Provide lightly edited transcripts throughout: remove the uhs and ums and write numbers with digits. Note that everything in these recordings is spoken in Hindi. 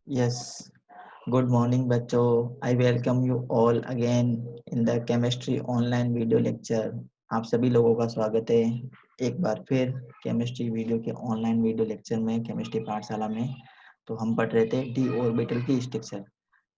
Yes, good morning बच्चों. I welcome you all again in the chemistry online video lecture. आप सभी लोगों का स्वागत है एक बार फिर केमिस्ट्री वीडियो के ऑनलाइन वीडियो लेक्चर में केमिस्ट्री पाठशाला में। तो हम पढ़ रहे थे डी ऑर्बिटल की स्ट्रक्चर।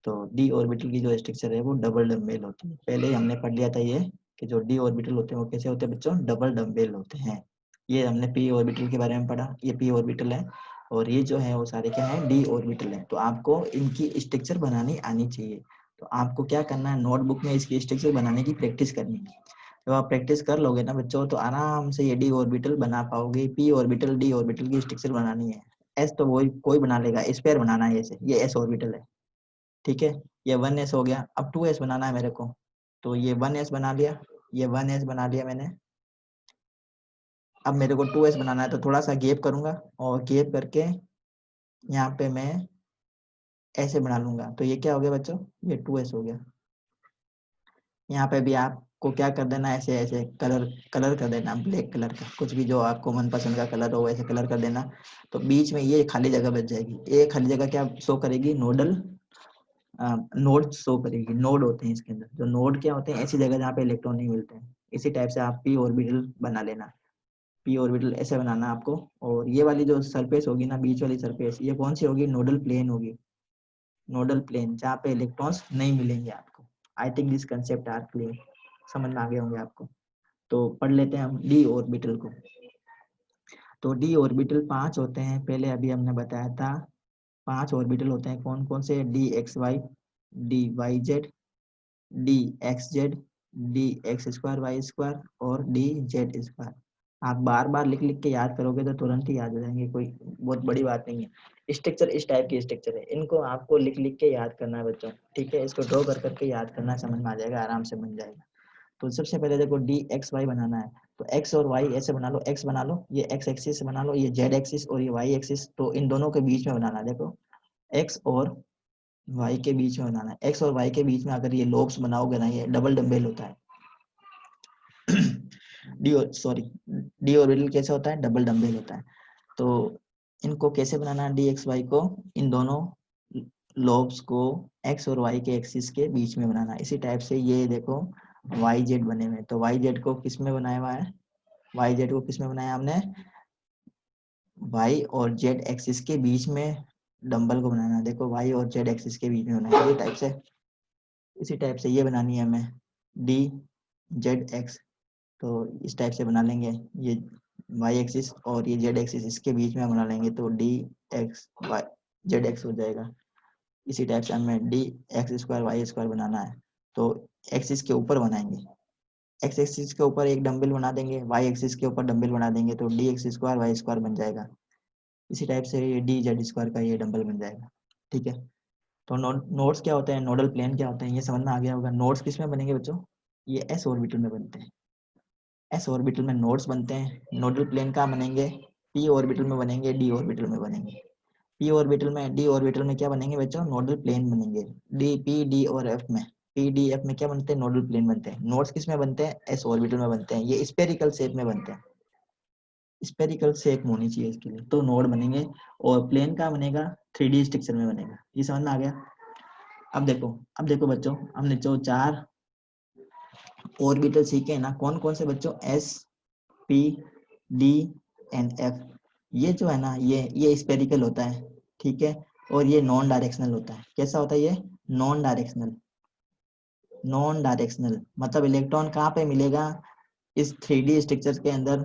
तो डी ऑर्बिटल की जो स्ट्रक्चर है वो डबल डम्बेल होती है। पहले ही हमने पढ़ लिया था ये कि जो डी ऑर्बिटल होते हैं वो कैसे होते हैं बच्चों, डबल डम्बेल होते हैं। ये हमने पी ऑर्बिटल के बारे में पढ़ा, ये पी ऑर्बिटल है और ये जो है वो सारे क्या है, डी ऑर्बिटल है। तो आपको इनकी स्ट्रक्चर बनानी आनी चाहिए। तो आपको क्या करना है, नोटबुक में इसकी स्ट्रक्चर बनाने की प्रैक्टिस करनी है। जब आप प्रैक्टिस कर लोगे ना बच्चों तो आराम से ये डी ऑर्बिटल बना पाओगे। पी ऑर्बिटल डी ऑर्बिटल की स्ट्रक्चर बनानी है। एस तो वही कोई बना लेगा, स्पेयर बनाना है ऐसे, ये एस ऑर्बिटल है। ठीक है, ये 1s हो गया। अब 2s बनाना है मेरे को, तो ये 1s बना लिया, ये 1s बना लिया मैंने। अब मेरे को 2s बनाना है तो थोड़ा सा गैप करूंगा और गैप करके यहाँ पे मैं ऐसे बना लूंगा। तो ये क्या हो गया बच्चों, ये 2s हो गया। यहाँ पे भी आपको क्या कर देना, ऐसे ऐसे कलर कलर कर देना, ब्लैक कलर का, कुछ भी जो आपको मनपसंद का कलर हो वैसे कलर कर देना। तो बीच में ये खाली जगह बच जाएगी। ये खाली जगह क्या शो करेगी, नोडल नोड शो करेगी। नोड होते हैं इसके अंदर, जो नोड क्या होते हैं, ऐसी जगह जहाँ पे इलेक्ट्रॉन नहीं मिलते हैं। इसी टाइप से आप पी ऑर्बिटल बना लेना। पी ऑर्बिटल ऐसे बनाना आपको। और ये वाली जो सरफेस होगी ना, बीच वाली सरफेस, ये कौन सी होगी, नोडल प्लेन होगी। नोडल प्लेन जहाँ पे इलेक्ट्रॉन्स नहीं मिलेंगे आपको। I think this concept are clear, समझ में आ गए होंगे आपको। तो पढ़ लेते हैं हम डी ऑर्बिटल को। तो डी ऑर्बिटल 5 होते हैं, पहले अभी हमने बताया था। 5 ऑर्बिटल होते हैं, कौन कौन से, D X Y, D Y Z, D X Z, D X square Y square और डी जेड स्क्वायर। आप बार बार लिख लिख के याद करोगे तो तुरंत ही याद हो जाएंगे, कोई बहुत बड़ी बात नहीं है। स्ट्रक्चर इस टाइप की स्ट्रक्चर है, इनको आपको लिख लिख के याद करना है बच्चों। ठीक है, इसको ड्रॉ कर करके याद करना है, समझ में आ जाएगा, आराम से बन जाएगा। तो सबसे पहले देखो डी एक्स वाई बनाना है। तो एक्स और वाई ऐसे बना लो, एक्स बना लो, ये एक्स एक्सिस बना लो, ये जेड एक्सिस और ये वाई एक्सिस। तो इन दोनों के बीच में बनाना है। देखो एक्स और वाई के बीच में बनाना है। एक्स और वाई के बीच में अगर ये लोब्स बनाओगे ना, ये डबल डम्बेल होता है। डी सॉरी, डी ऑर्बिटल कैसे होता है, डबल डम्बेल होता है। तो इनको कैसे बनाना है, डी एक्स वाई को, इन दोनों लोब्स को एक्स और वाई के एक्सिस के बीच में बनाना है। इसी टाइप से ये देखो वाई जेड बने हुए। तो वाई जेड को किस में बनाया हुआ है, वाई जेड को किस में बनाया हमने, वाई और जेड एक्सिस के बीच में डंबल को बनाना है। देखो वाई और जेड एक्सिस के बीच में बनाना है, ये टाइप से। इसी टाइप से ये बनानी है हमें, डी जेड एक्स। तो इस टाइप से बना लेंगे, ये वाई एक्सिस और ये जेड एक्सिस इसके बीच में बना लेंगे, तो D X Y Z X हो जाएगा। इसी टाइप से हमें D X square Y square बनाना है। तो एक्सिस के ऊपर बनाएंगे, एक्स एक्सिस के ऊपर एक डंबल बना देंगे, वाई एक्सिस के ऊपर डंबल बना देंगे, तो D X square Y square बन जाएगा। इसी टाइप से ये डी जेड स्क्वायर का ये डंबल बन जाएगा। ठीक है, तो नोड्स क्या होते हैं, नोडल प्लेन क्या होते हैं, ये समझ में आ गया होगा। नोड्स किस में बनेंगे बच्चों, ये एस ऑर्बिटल में बनते हैं। एस ऑर्बिटल में नोड्स बनते हैं। नोडल प्लेन कहाँ बनेंगे, पी ऑर्बिटल में बनेंगे, डी ऑर्बिटल में बनेंगे। पी ऑर्बिटल में, डी ऑर्बिटल में क्या बनेंगे बच्चों, नोडल प्लेन बनेंगे। डी पी डी और एफ में, पी डी एफ में क्या बनते हैं, नोडल प्लेन बनते हैं। नोड्स किस में बनते हैं, एस ऑर्बिटल में बनते हैं। ये स्पेरिकल शेप में बनते हैं, स्पेरिकल शेप होनी चाहिए इसके लिए, तो नोड बनेंगे। और प्लेन का बनेगा, 3D स्ट्रक्चर में बनेगा। ये समझ में आ गया। अब देखो, अब देखो बच्चों, हमने जो 4 ऑर्बिटल सीखे हैं ना, कौन कौन से बच्चों, S P D and F. ये जो है ना, ये स्पेरिकल होता है। ठीक है, और ये नॉन डायरेक्शनल होता है। कैसा होता है ये, नॉन डायरेक्शनल। नॉन डायरेक्शनल मतलब इलेक्ट्रॉन कहाँ पे मिलेगा, इस 3D स्ट्रक्चर के अंदर,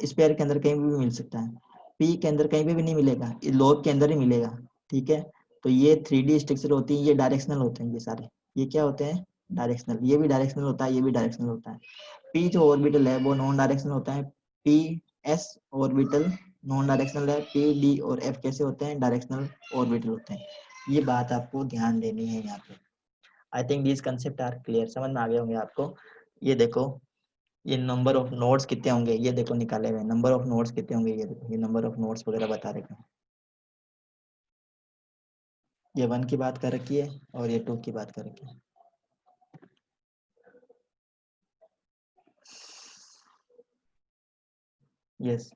स्पेयर के अंदर कहीं भी मिल सकता है। पी के अंदर कहीं भी नहीं मिलेगा, लोब के अंदर ही मिलेगा। ठीक है, तो ये 3D स्ट्रक्चर होती है, ये डायरेक्शनल होते हैं ये सारे। ये क्या होते हैं, डायरेक्शनल। ये भी डायरेक्शनल होता है, ये भी डायरेक्शनल होता है। पी जो ऑर्बिटल है वो नॉन डायरेक्शनल होता है। P S orbital non directional है। पी डी और एफ कैसे होते हैं, डायरेक्शनल ऑर्बिटल होते हैं। ये बात आपको ध्यान देनी है यहाँ पे। I think this concept are clear, समझ में आ गए होंगे आपको। ये देखो, ये नंबर ऑफ नोड्स कितने होंगे, ये देखो निकाले हुए नंबर ऑफ नोड्स कितने होंगे। ये देखो, ये नंबर ऑफ नोड्स वगैरह बता रखे हैं। ये 1 की बात कर रखी है और ये 2 की बात कर रखी है। यस,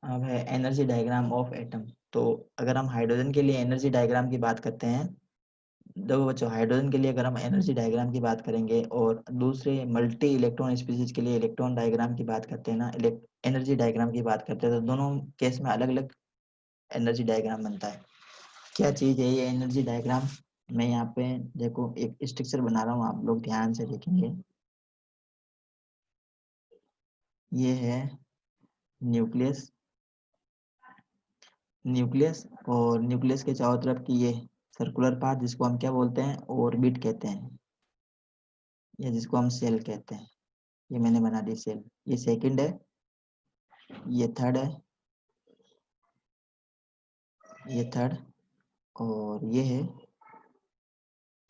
अब है एनर्जी डायग्राम ऑफ एटम। तो अगर हम हाइड्रोजन के लिए एनर्जी डायग्राम की बात करते हैं, देखो बच्चों, हाइड्रोजन के लिए अगर हम एनर्जी डायग्राम की बात करेंगे और दूसरे मल्टी इलेक्ट्रॉन स्पीशीज के लिए इलेक्ट्रॉन डायग्राम की बात करते हैं ना, एनर्जी डायग्राम की बात करते हैं, तो दोनों केस में अलग अलग एनर्जी डायग्राम बनता है। क्या चीज है ये एनर्जी डायग्राम? मैं यहाँ पे देखो एक स्ट्रक्चर बना रहा हूँ, आप लोग ध्यान से देखेंगे। ये है न्यूक्लियस, न्यूक्लियस और न्यूक्लियस के चारों तरफ की ये सर्कुलर पाथ जिसको हम क्या बोलते हैं, ऑर्बिट कहते हैं, या जिसको हम सेल कहते हैं। ये मैंने बना दी सेल। ये सेकंड है, ये थर्ड है, ये थर्ड, और ये है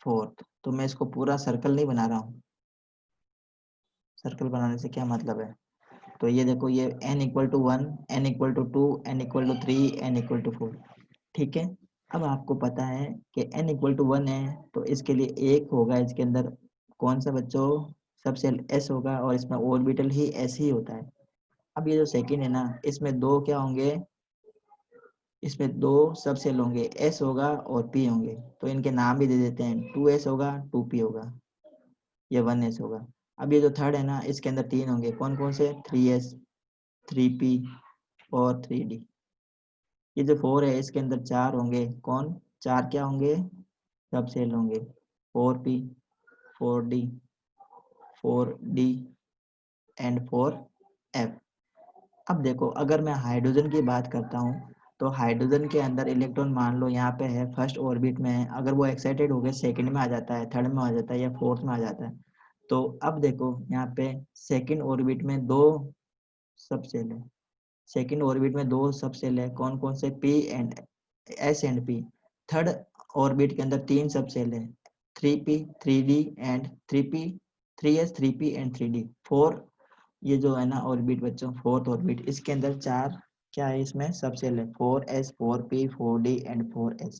फोर्थ। तो मैं इसको पूरा सर्कल नहीं बना रहा हूँ। सर्कल बनाने से क्या मतलब है? तो ये देखो, ये n equal to 1, n equal to 2, n equal to 3, n equal to 4। ठीक है। अब आपको पता है कि n इक्वल टू 1 है, तो इसके लिए एक होगा इसके अंदर कौन सा बच्चों? सबसेल s होगा, और इसमें ऑर्बिटल ही s ही होता है। अब ये जो सेकंड है ना, इसमें दो क्या होंगे? इसमें दो सबसेल होंगे, s होगा और p होंगे। तो इनके नाम भी दे देते हैं, 2s होगा, 2p होगा, ये 1s होगा। अब ये जो थर्ड है ना, इसके अंदर तीन होंगे, कौन कौन से? 3s, 3p और 3d। ये जो 4 है, इसके अंदर चार होंगे, कौन? चार क्या होंगे? सब सेल होंगे, 4p, 4d, 4d and 4f। अब देखो, अगर मैं हाइड्रोजन की बात करता हूँ, तो हाइड्रोजन के अंदर इलेक्ट्रॉन मान लो यहाँ पे है, फर्स्ट ऑर्बिट में है, अगर वो एक्साइटेड हो गया सेकंड में आ जाता है, थर्ड में आ जाता है, या फोर्थ में आ जाता है। तो अब देखो यहाँ पे सेकंड ऑर्बिट में दो सब सेल है, सेकंड ऑर्बिट में दो सब सेल है, कौन कौन से? P and S and P. Third orbit के अंदर तीन सब सेल है, 3p, 3d and 3p, 3s, 3p and 3d। Four, ये जो है ना ऑर्बिट बच्चों, फोर्थ ऑर्बिट, इसके अंदर चार क्या है? इसमें सब सेल है, 4s, 4p, 4d and 4s।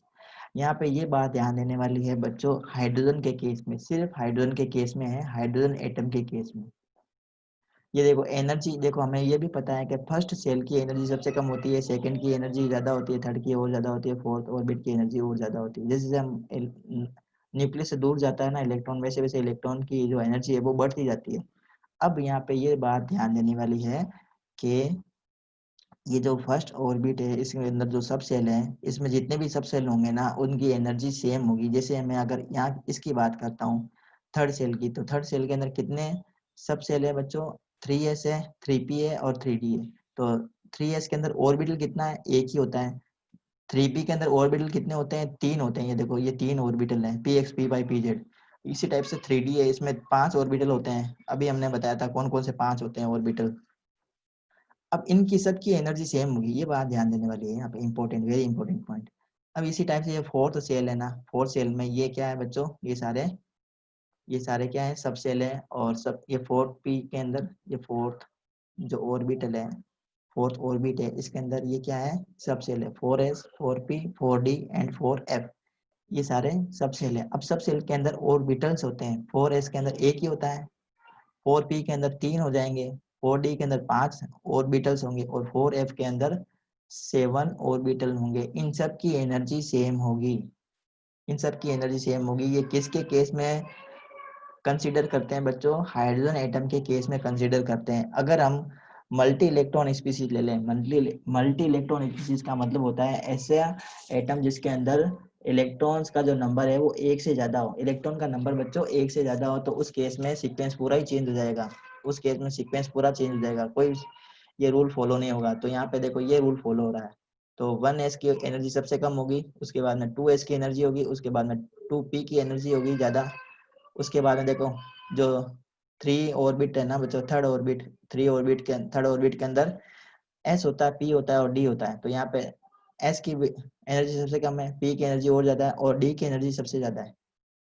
यहाँ पे ये बात ध्यान देने वाली है बच्चों, हाइड्रोजन के केस में, सिर्फ हाइड्रोजन के केस में है, हाइड्रोजन एटम के केस में। ये देखो एनर्जी, देखो हमें ये भी पता है कि फर्स्ट सेल की एनर्जी सबसे कम होती है, सेकंड की एनर्जी ज्यादा होती है, थर्ड की और ज्यादा होती है, फोर्थ ऑर्बिट की एनर्जी और ज्यादा होती है। जैसे जैसे हम न्यूक्लियस से दूर जाता है ना इलेक्ट्रॉन, वैसे वैसे इलेक्ट्रॉन की जो एनर्जी है वो बढ़ती जाती है। अब यहाँ पे ये बात ध्यान देने वाली है कि ये जो फर्स्ट ऑर्बिट है, इसके अंदर जो सब सेल है, इसमें जितने भी सब सेल होंगे ना, उनकी एनर्जी सेम होगी। जैसे मैं अगर यहाँ इसकी बात करता हूँ थर्ड सेल की, तो थर्ड सेल के अंदर कितने सब सेल है बच्चों? 3s है, 3p है और 3d है। तो 3s के अंदर ऑर्बिटल कितना है? एक ही होता है। 3p के अंदर ऑर्बिटल कितने होते हैं? तीन होते हैं। ये देखो, ये तीन ऑर्बिटल है, px, py, pz। इसी टाइप से 3d है, इसमें पांच ऑर्बिटल होते हैं। अभी हमने बताया था कौन कौन से पांच होते हैं ऑर्बिटल। अब इनकी सबकी एनर्जी सेम होगी, ये बात ध्यान देने वाली है यहाँ पे, इंपॉर्टेंट, वेरी इंपॉर्टेंट पॉइंट। अब इसी टाइप से ये फोर्थ सेल है ना, फोर्थ सेल में ये क्या है बच्चों? ये सारे क्या है? सब सेल है। और सब ये फोर्थ पी के अंदर, ये फोर्थ जो ऑर्बिटल है, फोर्थ ऑर्बिट है, इसके अंदर ये क्या है? सब सेल है, 4s, 4p, 4d and 4f। ये सारे सब सेल है। अब सब सेल के अंदर ऑर्बिटल्स होते हैं, 4s के अंदर एक ही होता है, 4p के अंदर तीन हो जाएंगे, 4d के अंदर पांच ऑर्बिटल्स होंगे, और 4f के अंदर 7 ऑर्बिटल होंगे। इन सब की एनर्जी सेम होगी, इन सब की एनर्जी सेम होगी। ये किसके केस में कंसीडर करते हैं बच्चों? हाइड्रोजन एटम के केस में कंसीडर करते हैं। अगर हम मल्टी इलेक्ट्रॉन स्पीसीज ले लें, मल्टी इलेक्ट्रॉन स्पीसीज का मतलब होता है ऐसा एटम जिसके अंदर इलेक्ट्रॉन्स का जो नंबर है वो एक से ज्यादा हो, इलेक्ट्रॉन का नंबर बच्चों एक से ज्यादा हो, तो उस केस में सीक्वेंस पूरा ही चेंज हो जाएगा, उस केस में सीक्वेंस पूरा चेंज हो जाएगा, कोई ये रूल फॉलो नहीं होगा। तो यहाँ पे देखो ये रूल फॉलो हो रहा है। तो 1s की एनर्जी सबसे कम होगी, उसके बाद में 2s की एनर्जी होगी, उसके बाद में 2p की एनर्जी होगी ज्यादा, उसके बाद में देखो जो थ्री ऑर्बिट है ना बच्चों, थर्ड ऑर्बिट के अंदर एस होता है, पी होता है और डी होता है। तो यहाँ पे एस की एनर्जी सबसे कम है, पी की एनर्जी और ज्यादा है, और डी की एनर्जी सबसे ज्यादा है।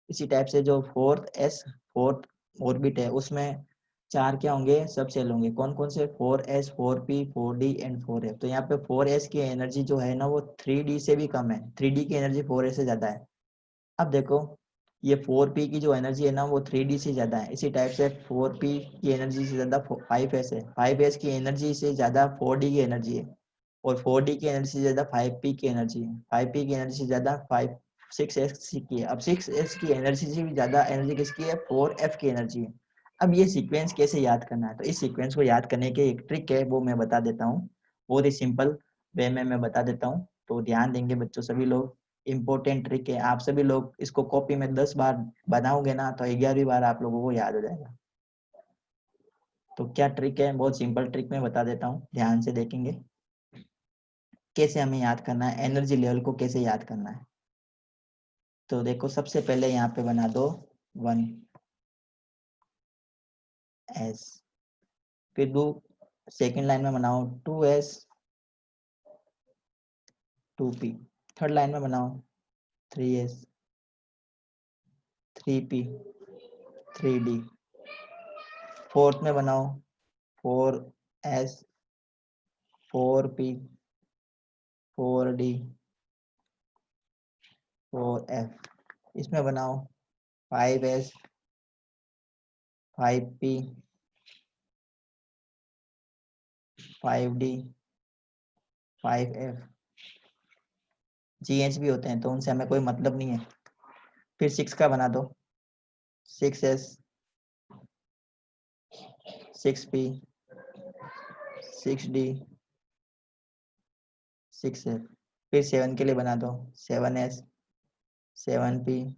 इसी टाइप से जो फोर्थ ऑर्बिट है, उसमें चार क्या होंगे? सब सेल होंगे, कौन कौन से? 4s, 4p, 4d and 4f। तो यहाँ पे 4s की एनर्जी जो है ना वो 3d से भी कम है, 3d की एनर्जी 4s से ज्यादा है। अब देखो ये 4p की जो एनर्जी है ना वो 3d से ज्यादा है। इसी टाइप से 4p की एनर्जी से ज्यादा 5s है, 5s की एनर्जी से ज्यादा 4d की एनर्जी है। और 4D की एनर्जी से ज्यादा 5P की एनर्जी है, 5P की एनर्जी से ज्यादा 6S की है। अब 6S की एनर्जी से भी ज्यादा एनर्जी किसकी है, 4F की एनर्जी है। अब ये सीक्वेंस कैसे याद करना है, तो इस सीक्वेंस को याद करने के एक ट्रिक है, वो मैं बता देता हूँ, बहुत ही सिंपल वे में मैं बता देता हूँ, तो ध्यान देंगे बच्चों सभी लोग। इम्पोर्टेंट ट्रिक है, आप सभी लोग इसको कॉपी में 10 बार बनाओगे ना तो 11वीं बार आप लोगों को याद हो जाएगा। तो क्या ट्रिक है, बहुत सिंपल ट्रिक मैं बता देता हूँ, ध्यान से देखेंगे कैसे हमें याद करना है, एनर्जी लेवल को कैसे याद करना है। तो देखो सबसे पहले यहाँ पे बना दो 1S, फिर दो सेकेंड लाइन में बनाओ 2S 2P, थर्ड लाइन में बनाओ 3S 3P 3D, फोर्थ में बनाओ 4S 4P 4D 4F, इसमें बनाओ 5S 5P 5D 5F। GH भी होते हैं तो उनसे हमें कोई मतलब नहीं है। फिर 6 का बना दो 6S 6P 6D 6F। फिर 7 के लिए बना दो 7S 7P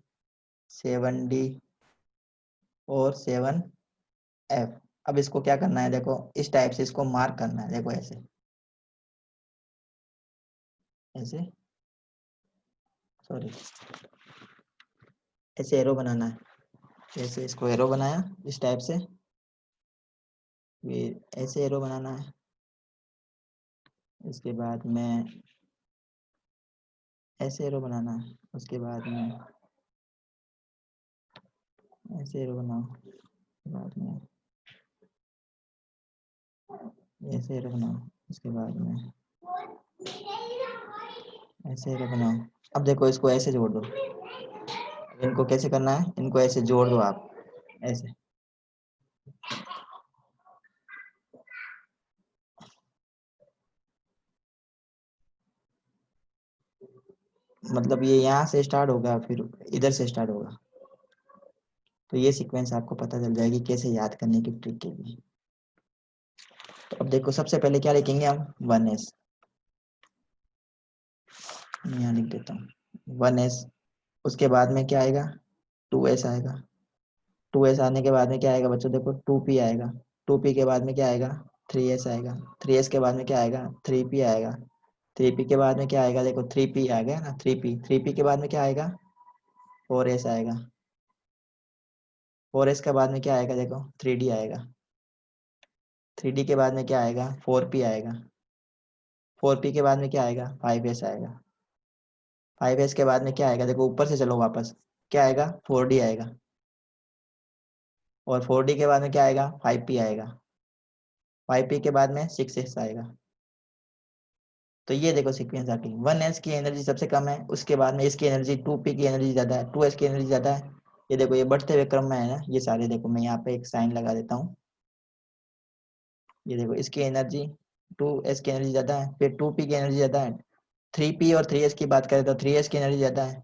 7D और 7F। अब इसको क्या करना है, देखो इस टाइप से इसको मार्क करना है, देखो ऐसे ऐसे, सॉरी ऐसे एरो बनाना है, ऐसे इसको एरो बनाया इस टाइप से, फिर ऐसे एरो बनाना है, इसके बाद में ऐसे एरो बनाना है, उसके बाद में ऐसे एरो बनाओ, बाद में ऐसे एरो बनाओ, उसके बाद में ऐसे एरो बनाओ। अब देखो इसको ऐसे जोड़ दो, इनको कैसे करना है, इनको ऐसे जोड़ दो आप ऐसे, मतलब ये यहाँ से स्टार्ट होगा फिर इधर से स्टार्ट होगा। तो ये सीक्वेंस आपको पता चल जाएगी कैसे याद करने की ट्रिक के लिए। तो अब देखो सबसे पहले क्या लिखेंगे हम 1S, यहाँ लिख देता हूँ 1S, उसके बाद में क्या आएगा 2S आएगा, 2S आने के बाद में क्या आएगा बच्चों, देखो 2P आएगा, 2P के बाद में क्या आएगा 3S आएगा, 3S के बाद में क्या आएगा 3P आएगा, 3P के बाद में क्या आएगा, देखो 3P आ गया ना, 3P के बाद में क्या आएगा 4S आएगा, 4S के बाद में क्या आएगा, देखो 3D आएगा, 3D के बाद में क्या आएगा 4P आएगा, 4P के बाद में क्या आएगा 5S आएगा, 5S के बाद में क्या आएगा, देखो ऊपर से चलो वापस, क्या आएगा 4D आएगा, और 4D के बाद में क्या आएगा 5P आएगा, 5P के बाद में 6S आएगा। तो ये देखो सीक्वेंस आपकी 1S की एनर्जी सबसे कम है, उसके बाद में इसकी एनर्जी 2P की एनर्जी ज्यादा है, 2S की एनर्जी ज्यादा है। ये देखो ये बढ़ते हुए क्रम में है ना ये सारे, देखो मैं यहाँ पे एक साइन लगा देता हूँ, ये देखो इसकी एनर्जी 2S की एनर्जी ज्यादा है, फिर 2P की एनर्जी ज्यादा है, 3P और 3S की बात करें तो 3S की एनर्जी ज्यादा है,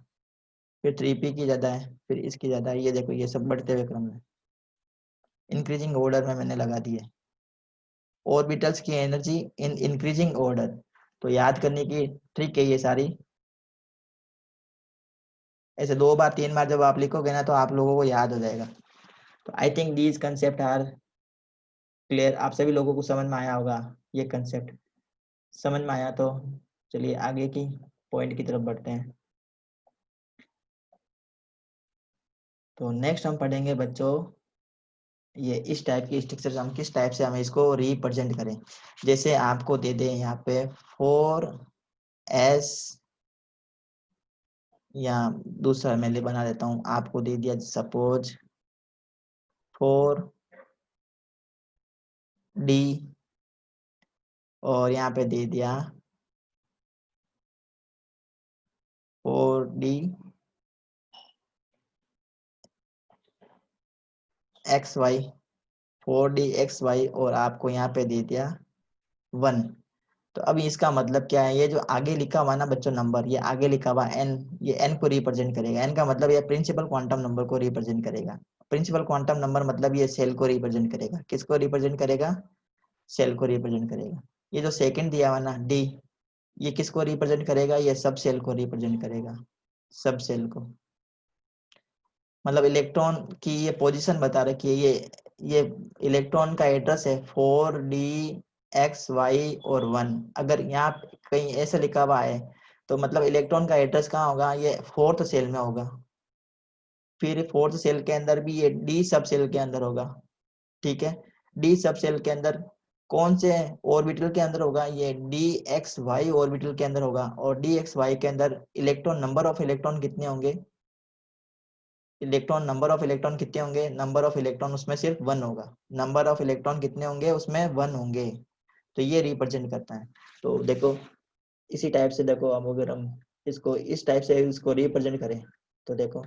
फिर 3P की ज्यादा है, फिर इसकी ज्यादा है। ये देखो ये सब बढ़ते हुए क्रम में इंक्रीजिंग ऑर्डर में मैंने लगा दिए, ऑर्बिटल्स की एनर्जी इन इंक्रीजिंग ऑर्डर। तो याद करने की ट्रिक है ये सारी, ऐसे 2 बार 3 बार जब आप लिखोगे ना तो आप लोगों को याद हो जाएगा। तो I think these concept are clear, आप सभी लोगों को समझ में आया होगा, ये कंसेप्ट समझ में आया तो चलिए आगे की पॉइंट की तरफ बढ़ते हैं। तो नेक्स्ट हम पढ़ेंगे बच्चों, ये इस टाइप की स्ट्रक्चर हम किस टाइप से हमें इसको रिप्रेजेंट करें। जैसे आपको दे दे यहाँ पे 4S, या दूसरा मैं बना देता हूँ, आपको दे दिया सपोज 4D, और यहाँ पे दे दिया 4D XY, 4D XY, और आपको यहाँ पे दे दिया 1। तो अब इसका मतलब क्या है, ये जो आगे लिखा हुआ ना बच्चों नंबर, ये आगे लिखा हुआ एन, ये एन को रिप्रेजेंट करेगा। एन का मतलब ये प्रिंसिपल क्वांटम नंबर को रिप्रेजेंट करेगा। प्रिंसिपल क्वांटम नंबर मतलब ये सेल को रिप्रेजेंट करेगा। किसको रिप्रेजेंट करेगा? सेल को रिप्रेजेंट करेगा। ये जो सेकंड दिया हुआ ना डी, ये किसको रिप्रेजेंट करेगा? ये सब सेल को रिप्रेजेंट करेगा, सब सेल को। मतलब इलेक्ट्रॉन की ये पोजीशन बता रखी है, ये इलेक्ट्रॉन का एड्रेस है 4D X Y और 1। अगर यहाँ कहीं ऐसे लिखा हुआ है तो मतलब इलेक्ट्रॉन का एड्रेस कहाँ होगा? ये फोर्थ सेल में होगा। फिर फोर्थ सेल के अंदर भी ये डी सब सेल के अंदर होगा। ठीक है, डी सब सेल के अंदर कौन से ऑर्बिटल के अंदर होगा? ये DXY ऑर्बिटल के अंदर होगा। और DXY के अंदर इलेक्ट्रॉन, नंबर ऑफ इलेक्ट्रॉन कितने होंगे? इलेक्ट्रॉन, नंबर ऑफ इलेक्ट्रॉन कितने होंगे? नंबर ऑफ इलेक्ट्रॉन उसमें सिर्फ 1 होगा। नंबर ऑफ इलेक्ट्रॉन कितने होंगे? उसमें 1 होंगे। तो ये रिप्रेजेंट करता है। तो देखो इसी टाइप से देखो, अब अगर हम इसको इस टाइप से इसको रिप्रेजेंट करें तो देखो,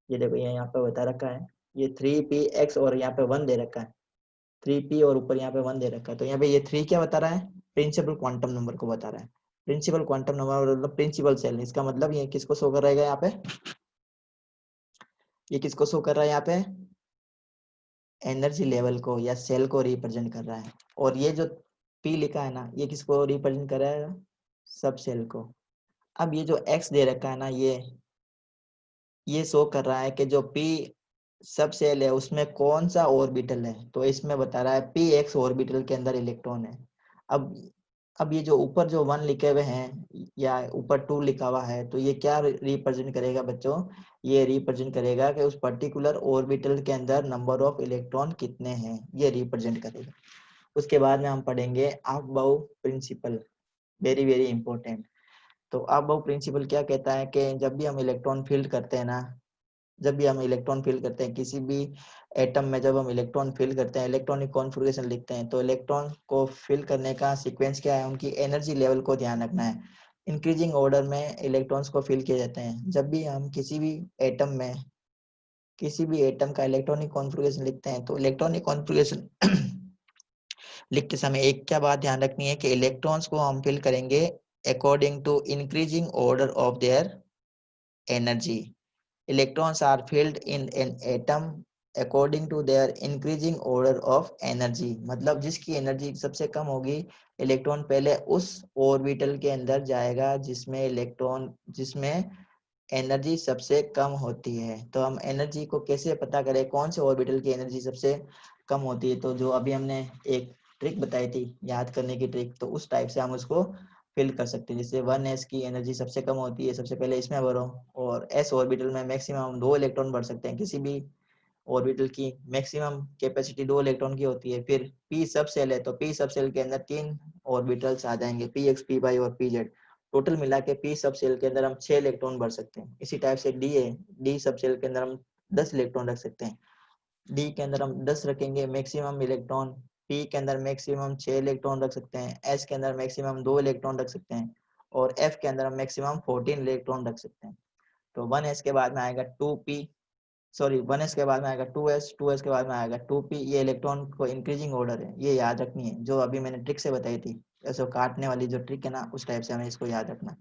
ये देखो ये यहाँ पे बता रखा है, ये 3Px और यहाँ पे 1 दे रखा है, 3P और ऊपर यहाँ पे 1 दे रखा है। तो यहाँ पे ये 3 क्या बता रहा है? प्रिंसिपल क्वांटम नंबर को बता रहा है। प्रिंसिपल क्वांटम नंबर मतलब प्रिंसिपल सेल। इसका मतलब ये किसको शो कर रहेगा यहाँ पे? ये किसको शो कर रहा है यहाँ पे? एनर्जी लेवल को या सेल को रिप्रेजेंट कर रहा है। और ये जो P लिखा है ना, ये किसको रिप्रेजेंट कर रहा है? सब सेल को। अब ये जो X दे रखा है ना, ये शो कर रहा है कि जो P सब सेल है उसमें कौन सा ऑर्बिटल है। तो इसमें बता रहा है Px ऑर्बिटल के अंदर इलेक्ट्रॉन है। अब अब ये जो ऊपर जो 1 लिखे हुए हैं या ऊपर 2 लिखा हुआ है, तो ये क्या रिप्रेजेंट करेगा बच्चों? ये रिप्रेजेंट करेगा कि उस पर्टिकुलर ऑर्बिटल के अंदर नंबर ऑफ इलेक्ट्रॉन कितने हैं, ये रिप्रेजेंट करेगा। उसके बाद में हम पढ़ेंगे Aufbau principal, very very important. तो अफबाउ प्रिंसिपल क्या कहता है कि जब भी हम इलेक्ट्रॉन फील्ड करते हैं ना, जब भी हम इलेक्ट्रॉन फील करते हैं किसी भी एटम में, जब हम इलेक्ट्रॉन फील करते हैं, इलेक्ट्रॉनिक कॉन्फ़िगरेशन लिखते हैं, तो इलेक्ट्रॉन को फिल करने का सीक्वेंस क्या है? उनकी एनर्जी लेवल को ध्यान रखना है। इंक्रीजिंग ऑर्डर में इलेक्ट्रॉन्स को फिल किए जाते हैं। जब भी हम किसी भी एटम में, किसी भी एटम का इलेक्ट्रॉनिक कॉन्फ़िगरेशन लिखते हैं, तो इलेक्ट्रॉनिक कॉन्फ़िगरेशन लिखते समय एक क्या बात ध्यान रखनी है कि इलेक्ट्रॉन्स को हम फिल करेंगे according to increasing order of their energy. Electrons are filled in an atom according to their increasing order of energy। मतलब जिसकी एनर्जी सबसे कम होगी, इलेक्ट्रॉन पहले उस ऑर्बिटल के अंदर जाएगा जिसमें एनर्जी सबसे कम होती है। तो हम एनर्जी को कैसे पता करें, कौन से ऑर्बिटल की एनर्जी सबसे कम होती है? तो जो अभी हमने एक ट्रिक बताई थी याद करने की ट्रिक, तो उस टाइप से हम उसको फिल कर सकते हैं। जैसे 1s की एनर्जी सबसे कम होती है, सबसे पहले इसमें भरो। और s ऑर्बिटल में मैक्सिमम 2 इलेक्ट्रॉन भर सकते हैं। किसी भी ऑर्बिटल की मैक्सिमम कैपेसिटी 2 इलेक्ट्रॉन की होती है। फिर p सब सेल है, तो p सब सेल के अंदर 3 ऑर्बिटल्स आ जाएंगे, px, py और pz। टोटल मिला के p सब सेल के अंदर हम 6 इलेक्ट्रॉन भर सकते हैं। इसी टाइप से d है, d सब सेल के अंदर हम 10 इलेक्ट्रॉन रख सकते हैं। डी के अंदर हम 10 रखेंगे मैक्सिमम इलेक्ट्रॉन, पी के अंदर मैक्सिमम 6 इलेक्ट्रॉन रख सकते हैं, एस के अंदर मैक्सिमम 2 इलेक्ट्रॉन रख सकते हैं, और एफ के अंदर हम मैक्सिमम 14 इलेक्ट्रॉन रख सकते हैं। तो 1s के बाद में आएगा 2p, सॉरी 1s के बाद में आएगा 2s, 2s के बाद में आएगा 2p। ये इलेक्ट्रॉन को इंक्रीजिंग ऑर्डर है, ये याद रखनी है, जो अभी मैंने ट्रिक से बताई थी, ऐसे काटने वाली जो ट्रिक है ना, उस टाइप से हमें इसको याद रखना।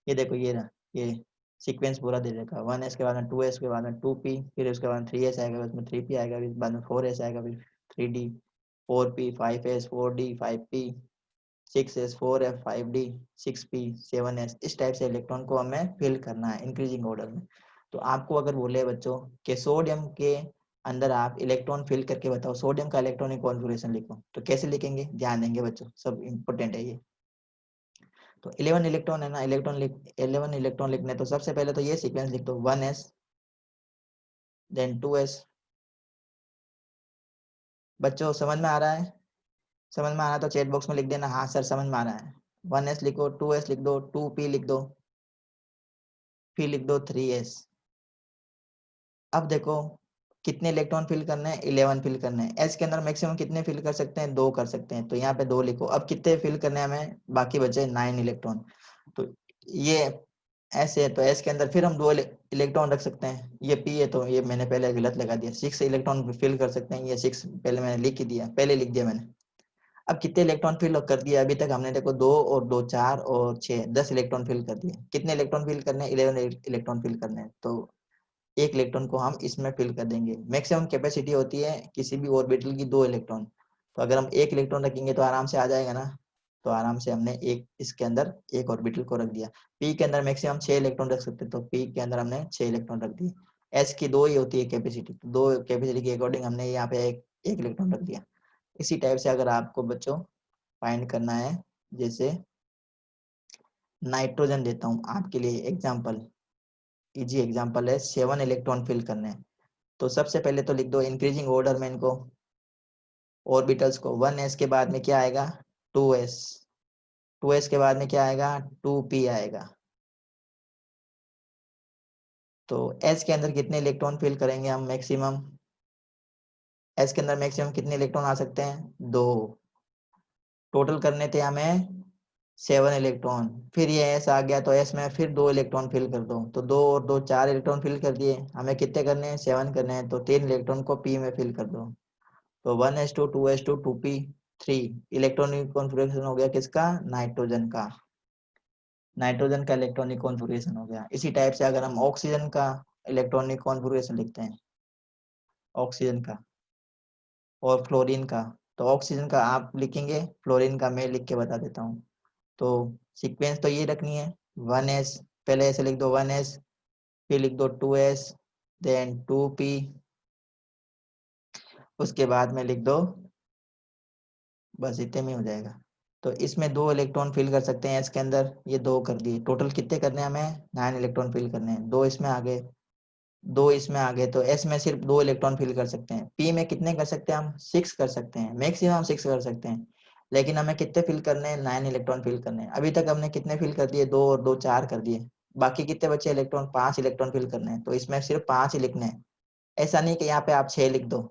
ये देखो ये रहा, ये सीक्वेंस पूरा दे रखा है। 1s के बाद में 2s के बाद में 2p, फिर उसके बाद 3s आएगा, उसमें 3p आएगा, फिर बाद में 4s आएगा, फिर 3d, 4p, 5s, 4d, 5p, 6s, 4f, 5d, 6p, 7s। इस टाइप से इलेक्ट्रॉन को हमें फिल करना है इंक्रीजिंग ऑर्डर में। तो आपको अगर बोले बच्चों कि सोडियम के अंदर आप इलेक्ट्रॉन फिल करके बताओ, सोडियम का इलेक्ट्रॉनिक कॉन्फ़िगरेशन लिखो, तो कैसे लिखेंगे? ध्यान देंगे बच्चों, सब इंपॉर्टेंट है ये। तो 11 इलेक्ट्रॉन है ना, 11 इलेक्ट्रॉन लिखने, तो सबसे पहले तो ये सीक्वेंस लिख दो, 1s, देन 2s। बच्चों समझ में आ रहा है? समझ में आ रहा है तो चैट बॉक्स में लिख देना हाँ सर समझ में आ रहा है। 1s लिखो, 2s लिख दो, 2p लिख दो, फिर लिख दो 3s। अब देखो कितने इलेक्ट्रॉन फिल करने हैं? 11 फिल करने हैं। s के अंदर मैक्सिमम कितने फिल कर सकते हैं? 2 कर सकते हैं, तो यहाँ पे 2 लिखो। अब कितने फिल करने हैं हमें? बाकी बचे 9 इलेक्ट्रॉन। तो ये ऐसे है, तो एस के अंदर फिर हम 2 इलेक्ट्रॉन रख सकते हैं। ये पी है, तो ये मैंने पहले गलत लगा दिया, 6 इलेक्ट्रॉन फिल कर सकते हैं, ये 6 पहले मैंने लिख ही दिया, पहले लिख दिया मैंने। अब कितने इलेक्ट्रॉन फिल कर दिए अभी तक हमने, देखो 2 और 2 4 और 6 10 इलेक्ट्रॉन फिल कर दिए। कितने इलेक्ट्रॉन फिल करने हैं? 11 इलेक्ट्रॉन फिल करने हैं। तो एक इलेक्ट्रॉन को हम इसमें फिल कर देंगे। मैक्सिमम कैपेसिटी होती है किसी भी ऑर्बिटल की 2 इलेक्ट्रॉन। तो अगर हम एक इलेक्ट्रॉन रखेंगे तो आराम से आ जाएगा ना। तो आराम से हमने एक इसके अंदर एक ऑर्बिटल को रख दिया। पी के अंदर मैक्सिमम 6 इलेक्ट्रॉन रख सकते हैं, तो पी के अंदर हमने 6 इलेक्ट्रॉन रख दिए। एस की 2 ही होती है कैपेसिटी, तो 2 कैपेसिटी के अकॉर्डिंग हमने यहाँ पे एक इलेक्ट्रॉन रख दिया। इसी टाइप से अगर आपको बच्चों फाइंड करना है, जैसे नाइट्रोजन देता हूँ आपके लिए एग्जाम्पल, इजी एग्जाम्पल है, 7 इलेक्ट्रॉन फिल करने हैं। तो सबसे पहले तो लिख दो इंक्रीजिंग ऑर्डर में इनको ऑर्बिटल्स को। 1s के बाद में क्या आएगा? 2s, 2s के बाद में क्या आएगा? 2p आएगा। तो s के अंदर कितने इलेक्ट्रॉन फिल करेंगे हम मैक्सिमम? s के अंदर मैक्सिमम कितने इलेक्ट्रॉन आ सकते हैं? 2। टोटल करने थे हमें 7 इलेक्ट्रॉन। फिर ये s आ गया तो s में फिर 2 इलेक्ट्रॉन फिल कर दो। तो 2 और 2 4 इलेक्ट्रॉन फिल कर दिए। हमें कितने करने हैं? 7 करने हैं। तो 3 इलेक्ट्रॉन को p में फिल कर दो। तो 1s2 2s2 2p 3 electronic configuration हो गया किसका? नाइट्रोजन का। नाइट्रोजन का इलेक्ट्रॉनिक कॉन्फ़िगरेशन हो गया। इसी टाइप से अगर हम ऑक्सीजन का इलेक्ट्रॉनिक कॉन्फ़िगरेशन लिखते हैं, ऑक्सीजन का और फ्लोरीन का, तो ऑक्सीजन का आप लिखेंगे, फ्लोरीन का मैं लिख के बता देता हूँ। तो सीक्वेंस तो ये रखनी है, 1s पहले ऐसे लिख दो 1s, फिर लिख दो 2s, देन 2p, उसके बाद में लिख दो, बस इतने में हो जाएगा। तो इसमें 2 इलेक्ट्रॉन फिल कर सकते हैं इसके अंदर, ये 2 कर दिए। टोटल कितने करने हैं हमें? 9 इलेक्ट्रॉन फिल करने हैं। 2 इसमें आ गए, 2 इसमें आ गए, तो एस में सिर्फ 2 इलेक्ट्रॉन फिल कर सकते हैं। पी में कितने कर सकते हैं हम? 6 कर सकते हैं, मैक्सिमम 6 कर सकते हैं। लेकिन हमें कितने फिल करने हैं? 9 इलेक्ट्रॉन फिल करने हैं। अभी तक हमने कितने फिल कर दिए? 2 और 2 4 कर दिए। बाकी कितने बचे इलेक्ट्रॉन? 5 इलेक्ट्रॉन फिल करने हैं। तो इसमें सिर्फ 5 ही लिखने हैं। ऐसा नहीं कि यहाँ पे आप 6 लिख दो,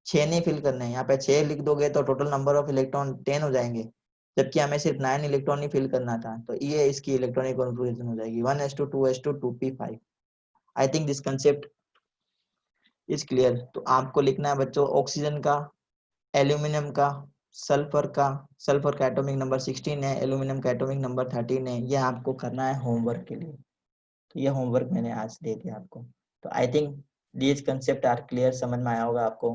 6 नहीं फिल करने हैं। यहाँ पे 6 लिख दोगे तो टोटल नंबर ऑफ इलेक्ट्रॉन 10 हो जाएंगे, जबकि हमें सिर्फ 9 इलेक्ट्रॉन ही फिल करना था। तो ये इसकी इलेक्ट्रॉनिक कॉन्फ़िगरेशन हो जाएगी 1s2 2s2 2p5। I think this concept is clear. तो आपको लिखना है बच्चों ऑक्सीजन का, एल्यूमिनियम का, सल्फर का। सल्फर का एटॉमिक नंबर 16 है, एल्यूमिनियम का एटॉमिक नंबर 13 है। ये आपको करना है होमवर्क के लिए। तो ये होमवर्क मैंने आज दे दिया आपको। तो I think these concept are clear, समझ में आया होगा आपको।